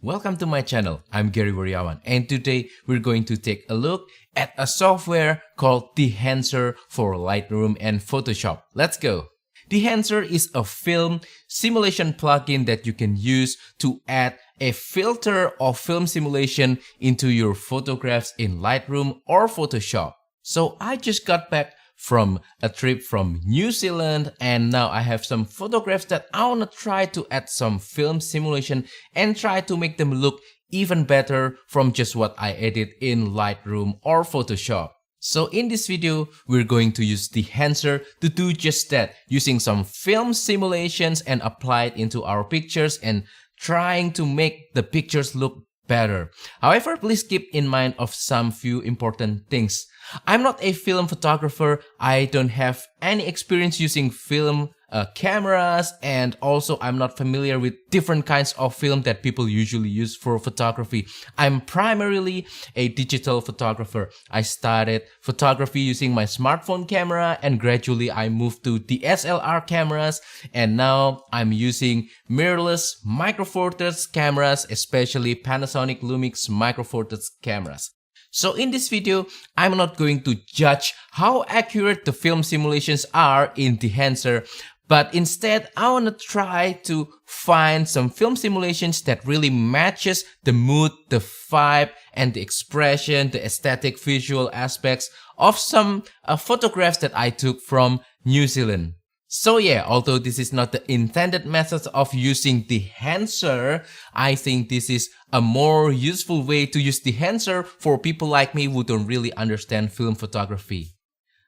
Welcome to my channel. I'm Gary Wariawan, and today we're going to take a look at a software called Dehancer for Lightroom and Photoshop. Let's go. Dehancer is a film simulation plugin that you can use to add a filter of film simulation into your photographs in Lightroom or Photoshop. So I just got back from a trip from New Zealand, and now I have some photographs that I want to try to add some film simulation and try to make them look even better from just what I edit in Lightroom or Photoshop. So in this video, we're going to use Dehancer to do just that, using some film simulations and apply it into our pictures and trying to make the pictures look better. However, please keep in mind of some few important things. I'm not a film photographer. I don't have any experience using film cameras, and also I'm not familiar with different kinds of film that people usually use for photography. I'm primarily a digital photographer. I started photography using my smartphone camera, and gradually I moved to DSLR cameras, and now I'm using mirrorless Micro Four Thirds cameras, especially Panasonic Lumix Micro Four Thirds cameras. So in this video, I'm not going to judge how accurate the film simulations are in Dehancer, but instead I want to try to find some film simulations that really matches the mood, the vibe, and the expression, the aesthetic visual aspects of some photographs that I took from New Zealand. So yeah, although this is not the intended method of using Dehancer, I think this is a more useful way to use Dehancer for people like me who don't really understand film photography.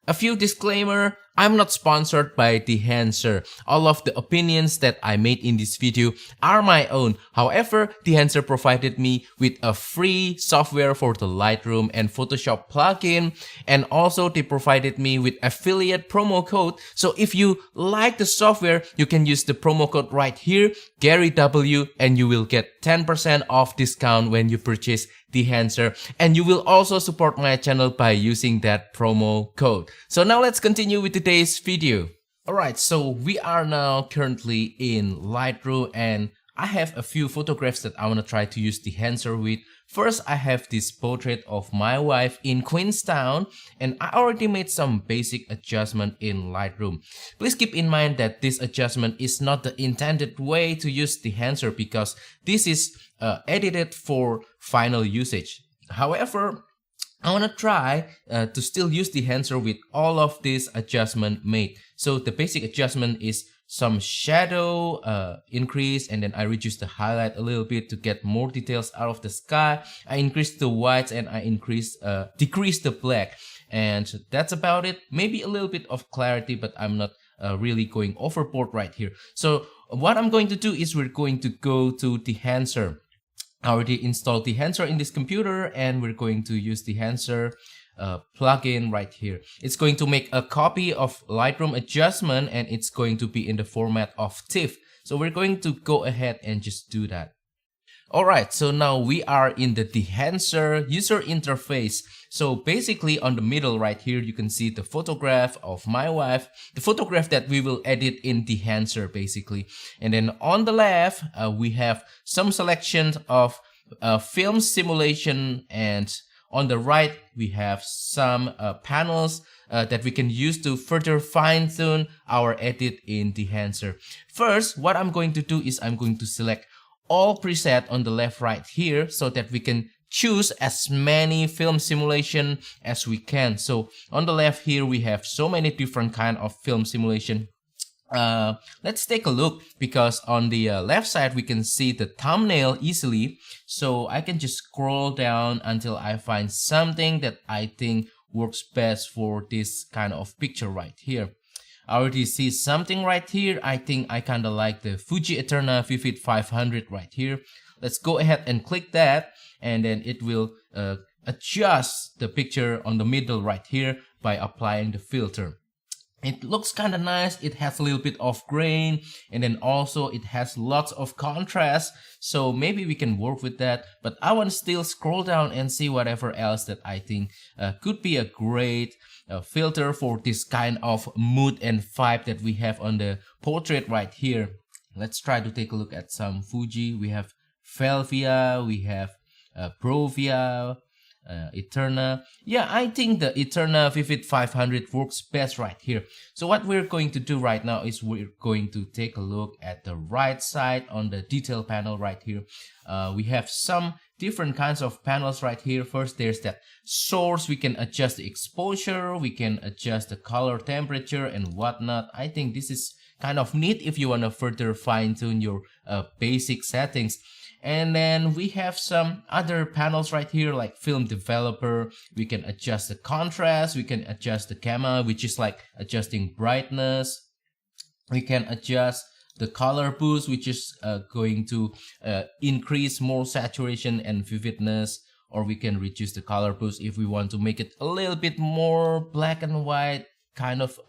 A few disclaimer, I'm not sponsored by Dehancer. All of the opinions that I made in this video are my own. However, Dehancer provided me with a free software for the Lightroom and Photoshop plugin, and also they provided me with affiliate promo code. So if you like the software, you can use the promo code right here, Gary W, and you will get 10% off discount when you purchase Dehancer, and you will also support my channel by using that promo code. So now let's continue with today's video. Alright, so we are now currently in Lightroom, and I have a few photographs that I want to try to use Dehancer with. First, I have this portrait of my wife in Queenstown, and I already made some basic adjustment in Lightroom. Please keep in mind that this adjustment is not the intended way to use Dehancer, because this is edited for final usage. However, I want to try to still use Dehancer with all of this adjustment made. So the basic adjustment is some shadow increase, and then I reduce the highlight a little bit to get more details out of the sky. I increase the whites, and I decrease the black, and that's about it. Maybe a little bit of clarity, but I'm not really going overboard right here. So what I'm going to do is we're going to go to Dehancer. I already installed Dehancer in this computer, and we're going to use Dehancer plugin right here. It's going to make a copy of Lightroom adjustment, and it's going to be in the format of TIFF. So we're going to go ahead and just do that. Alright, so now we are in the Dehancer user interface. So basically on the middle right here, you can see the photograph of my wife, the photograph that we will edit in Dehancer basically. And then on the left, we have some selections of film simulation, and on the right, we have some panels that we can use to further fine-tune our edit in Dehancer. First, what I'm going to do is I'm going to select all preset on the left right here, so that we can choose as many film simulation as we can. So on the left here, we have so many different kind of film simulation. Let's take a look, because on the left side we can see the thumbnail easily. So I can just scroll down until I find something that I think works best for this kind of picture right here. I already see something right here. I think I kind of like the Fuji Eterna Vivid 500 right here. Let's go ahead and click that, and then it will adjust the picture on the middle right here by applying the filter. It looks kind of nice. It has a little bit of grain, and then also it has lots of contrast, so maybe we can work with that. But I want to still scroll down and see whatever else that I think could be a great filter for this kind of mood and vibe that we have on the portrait right here. Let's try to take a look at some Fuji. We have Velvia, we have Provia, Eterna. Yeah, I think the Eterna Vivid 500 works best right here. So what we're going to do right now is we're going to take a look at the right side on the detail panel right here. We have some different kinds of panels right here. First, there's that source. We can adjust the exposure, we can adjust the color temperature and whatnot. I think this is kind of neat if you want to further fine-tune your basic settings. And then we have some other panels right here like film developer. We can adjust the contrast, we can adjust the gamma, which is like adjusting brightness. We can adjust the color boost, which is going to increase more saturation and vividness, or we can reduce the color boost if we want to make it a little bit more black and white kind of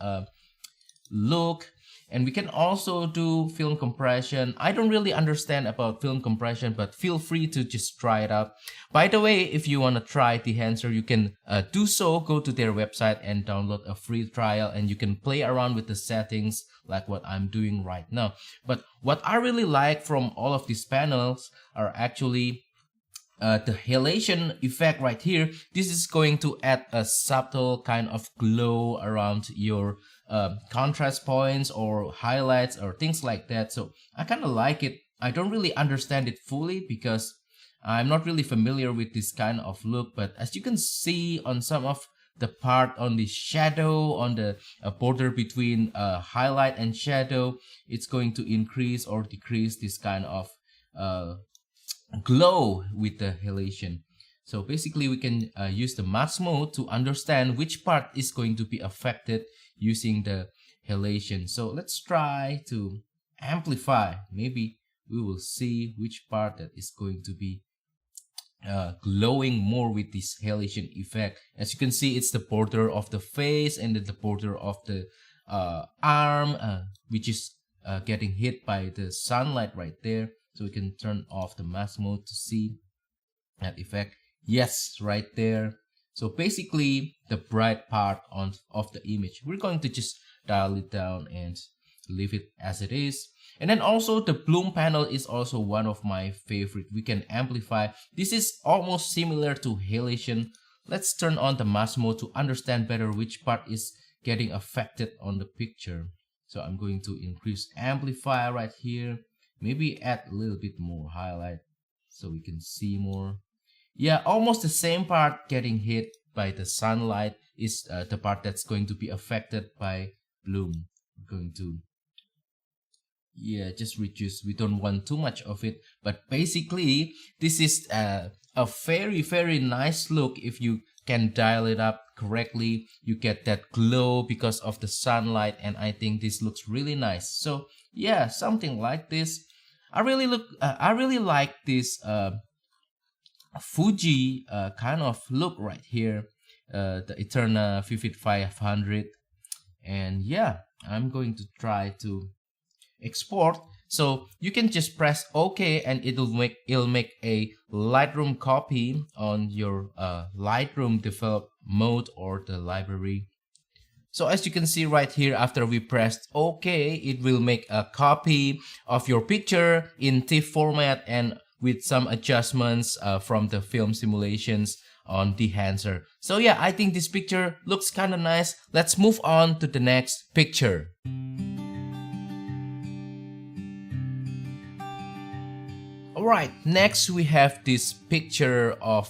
look. And we can also do film compression. I don't really understand about film compression, but feel free to just try it out. By the way, if you want to try Dehancer, you can do so. Go to their website and download a free trial, and you can play around with the settings like what I'm doing right now. But what I really like from all of these panels are actually the halation effect right here. This is going to add a subtle kind of glow around your contrast points or highlights or things like that. So I kind of like it. I don't really understand it fully because I'm not really familiar with this kind of look, but as you can see on some of the part on the shadow, on the border between highlight and shadow, it's going to increase or decrease this kind of glow with the halation. So basically we can use the mask mode to understand which part is going to be affected using the halation. So let's try to amplify. Maybe we will see which part that is going to be glowing more with this halation effect. As you can see, it's the border of the face and then the border of the arm, which is getting hit by the sunlight right there. So we can turn off the mask mode to see that effect. Yes, right there. So basically the bright part of the image, we're going to just dial it down and leave it as it is. And then also the bloom panel is also one of my favorite. We can amplify. This is almost similar to halation. Let's turn on the mask mode to understand better which part is getting affected on the picture. So I'm going to increase amplify right here. Maybe add a little bit more highlight so we can see more. Yeah, almost the same part getting hit by the sunlight is the part that's going to be affected by bloom. We're going to, yeah, just reduce. We don't want too much of it, but basically this is a very nice look. If you can dial it up correctly, you get that glow because of the sunlight, and I think this looks really nice. So yeah, something like this. I really like this Fuji kind of look right here, the Eterna Vivid 500. And yeah, I'm going to try to export. So you can just press OK and it'll make a Lightroom copy on your Lightroom develop mode or the library. So as you can see right here, after we pressed OK, it will make a copy of your picture in TIFF format and with some adjustments from the film simulations on Dehancer. So yeah, I think this picture looks kind of nice. Let's move on to the next picture. Alright, next we have this picture of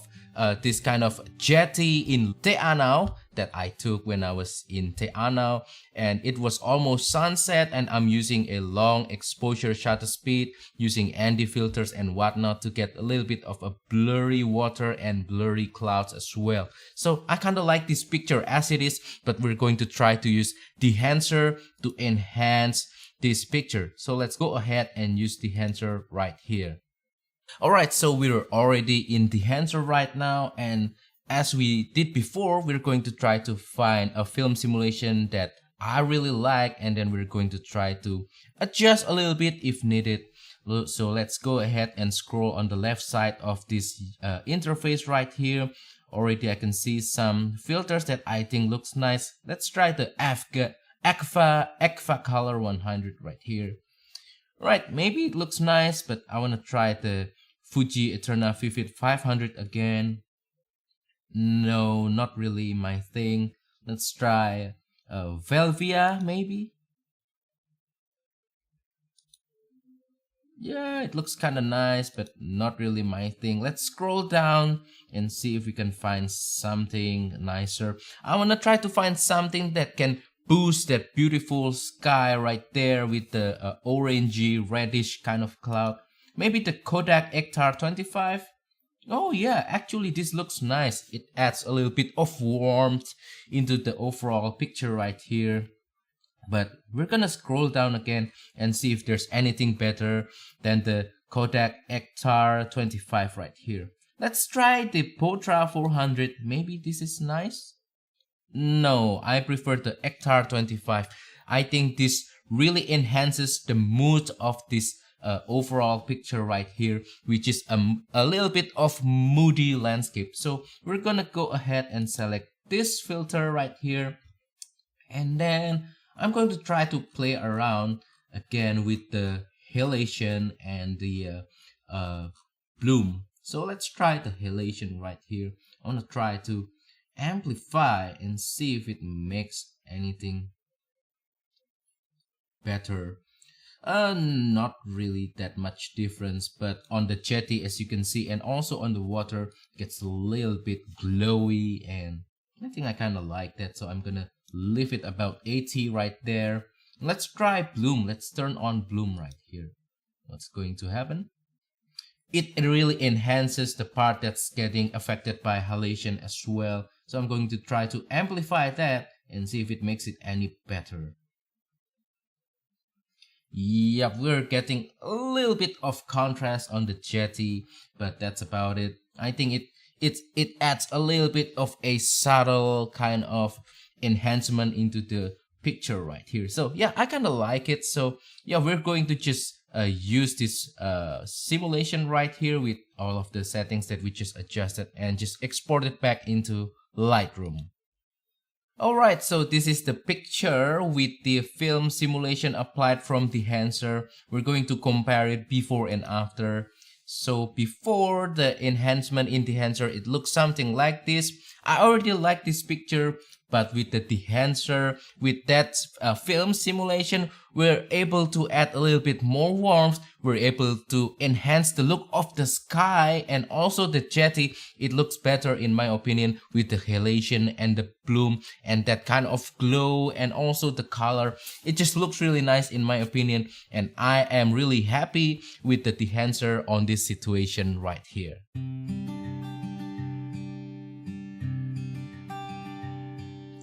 this kind of jetty in Teanau that I took when I was in Teanau, and it was almost sunset, and I'm using a long exposure shutter speed using ND filters and whatnot to get a little bit of a blurry water and blurry clouds as well. So I kind of like this picture as it is, but we're going to try to use Dehancer to enhance this picture. So let's go ahead and use Dehancer right here. Alright, so we're already in Dehancer right now, and as we did before, we're going to try to find a film simulation that I really like, and then we're going to try to adjust a little bit if needed. So let's go ahead and scroll on the left side of this interface right here. Already I can see some filters that I think looks nice. Let's try the Agfa Color 100 right here. Right, maybe it looks nice, but I want to try the Fuji Eterna 500 again. No, not really my thing. Let's try Velvia maybe. Yeah, it looks kind of nice, but not really my thing. Let's scroll down and see if we can find something nicer. I want to try to find something that can boost that beautiful sky right there with the orangey, reddish kind of cloud. Maybe the Kodak Ektar 25. Oh yeah, actually this looks nice. It adds a little bit of warmth into the overall picture right here. But we're gonna scroll down again and see if there's anything better than the Kodak Ektar 25 right here. Let's try the Potra 400. Maybe this is nice? No, I prefer the Ektar 25. I think this really enhances the mood of this overall picture right here, which is a little bit of moody landscape. So we're gonna go ahead and select this filter right here, and then I'm going to try to play around again with the halation and the bloom. So let's try the halation right here. I want to try to amplify and see if it makes anything better. Not really that much difference, but on the jetty, as you can see, and also on the water, it gets a little bit glowy, and I think I kind of like that, so I'm gonna leave it about 80 right there. Let's try bloom. Let's turn on bloom right here. What's going to happen? It really enhances the part that's getting affected by halation as well. So I'm going to try to amplify that and see if it makes it any better. Yep, we're getting a little bit of contrast on the jetty, but that's about it. I think it adds a little bit of a subtle kind of enhancement into the picture right here. So yeah, I kind of like it. So yeah, we're going to just use this simulation right here with all of the settings that we just adjusted and just export it back into Lightroom. Alright, so this is the picture with the film simulation applied from Dehancer. We're going to compare it before and after. So before the enhancement in Dehancer, it looks something like this. I already like this picture, but with the Dehancer, with that film simulation, we're able to add a little bit more warmth. We're able to enhance the look of the sky and also the jetty. It looks better in my opinion with the halation and the bloom and that kind of glow and also the color. It just looks really nice in my opinion, and I am really happy with the Dehancer on this situation right here.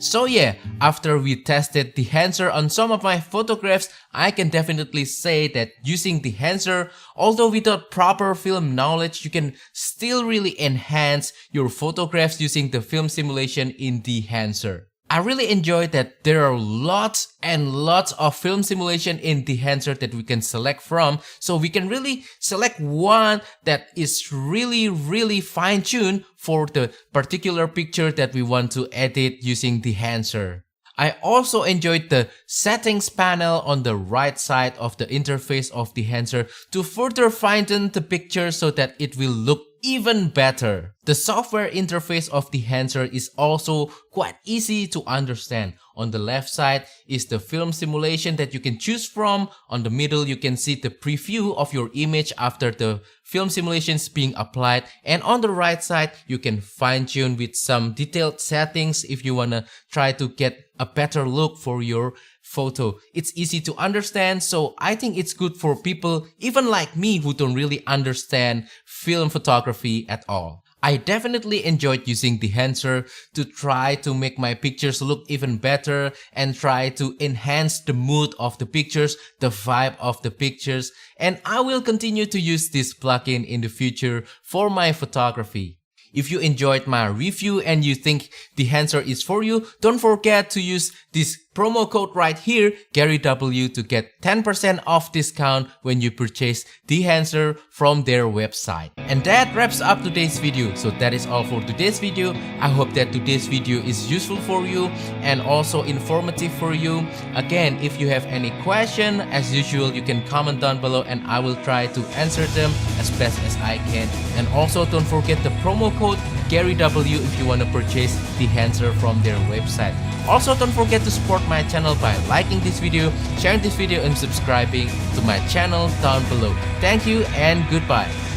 So yeah, after we tested Dehancer on some of my photographs, I can definitely say that using Dehancer, although without proper film knowledge, you can still really enhance your photographs using the film simulation in Dehancer. I really enjoyed that there are lots and lots of film simulation in Dehancer that we can select from, so we can really select one that is really fine-tuned for the particular picture that we want to edit using Dehancer. I also enjoyed the settings panel on the right side of the interface of Dehancer to further fine-tune the picture so that it will look even better. The software interface of Dehancer is also quite easy to understand. On the left side is the film simulation that you can choose from. On the middle, you can see the preview of your image after the film simulations being applied. And on the right side, you can fine-tune with some detailed settings if you wanna try to get a better look for your photo. It's easy to understand, so I think it's good for people even like me who don't really understand film photography at all. I definitely enjoyed using Dehancer to try to make my pictures look even better and try to enhance the mood of the pictures, the vibe of the pictures, and I will continue to use this plugin in the future for my photography. If you enjoyed my review and you think Dehancer is for you, don't forget to use this promo code right here, Gary W, to get 10% off discount when you purchase Dehancer from their website. And that wraps up today's video. So that is all for today's video. I hope that today's video is useful for you and also informative for you. Again, if you have any question, as usual, you can comment down below and I will try to answer them as best as I can. And also don't forget the promo code Gary W if you want to purchase Dehancer from their website. Also, don't forget to support my channel by liking this video, sharing this video and subscribing to my channel down below. Thank you and goodbye.